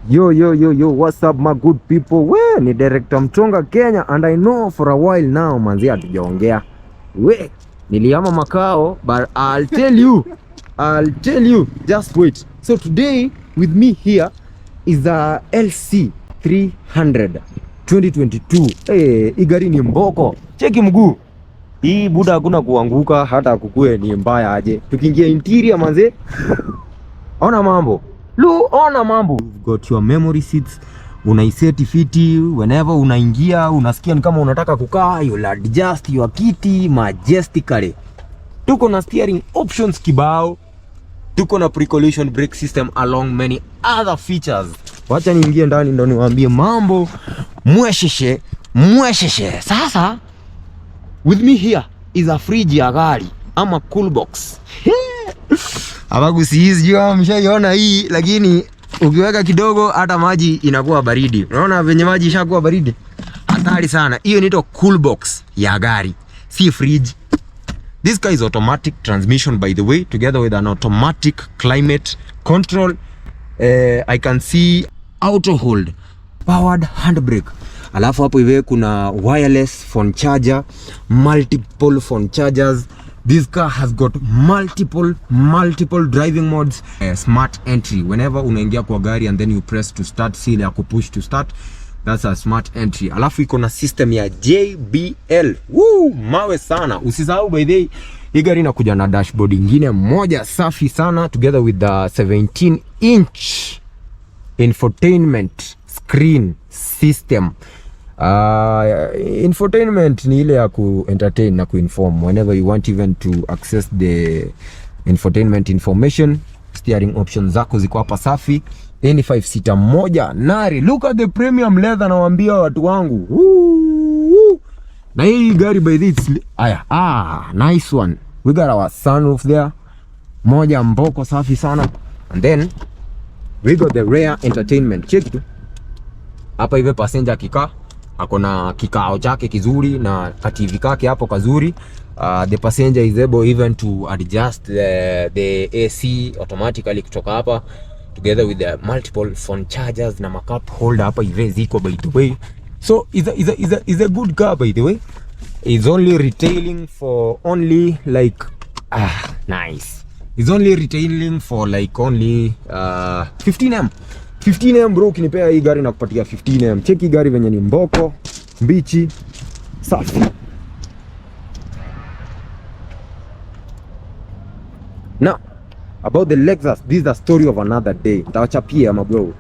Yo, what's up my good people? We ni Director Mchonga Kenya, and I know for a while now manzi hatujaongea. We nilihama makao, but I'll tell you, just wait. So today with me here is a LC 300 2022. Hii gari ni mboko. Cheki mguu. Hii buda hakuna kuanguka, hata kukue ni mbaya aje. Tukiingia interior manzi, ona mambo. Ona mambo. You've got your memory seats. Unaiseti fiti. Whenever unaingia unasikia ni kama unataka kukaa. You'll adjust your kiti majestically. Tuko na steering options kibao. Tuko na pre-collision brake system along many other features. Wacha niingie ndani ndo niwaambie mambo mwesheshe. Sasa with me here is a fridge ya gari ama cool box. Abagu sihizi jua mshaiona hii, lakini ukiweka kidogo hata maji inakuwa baridi. Unaona venye maji ishakuwa baridi? Hatari sana. Hiyo inaitwa cool box ya gari, si fridge. This car is automatic transmission by the way, together with an automatic climate control. I can see auto hold, powered handbrake. Alafu hapo hivi kuna wireless phone charger, multiple phone chargers. This car has got multiple driving modes. Smart entry. Whenever unaingia kwa gari and then you press to start, seal ya kupush to start, that's a smart entry. Alafu iko na system ya JBL. Woo, mawe sana. Usisahau by the way, hii gari inakuja na dashboard ingine moja safi sana, together with the 17-inch infotainment screen system. Infotainment ni ile ya ku entertain na kuinform whenever you want, even to access the infotainment information. Steering options zako ziko hapa safi. Ni 5-seater moja nari. Look at the premium leather, nawaambia watu wangu. Na hii gari by this nice one. We got our sunroof there, moja mboko safi sana. And then we got the rear entertainment. Check tu hapa hivi, passenger kikaa akona kikao chake kizuri na TV kake hapo kazuri. The passenger is able even to adjust the AC automatically kutoka hapa, together with the multiple phone chargers na cup holder hapa hivi ziko by the way. So is a good car by the way. It's only retailing for only like nice. It's only retailing for like only 15M bro. Ukinipea hii gari na kupatia 15M. Cheki gari venye ni mboko, mbichi, safi. Now, about the Lexus, this is the story of another day. Nitawachapia mabro.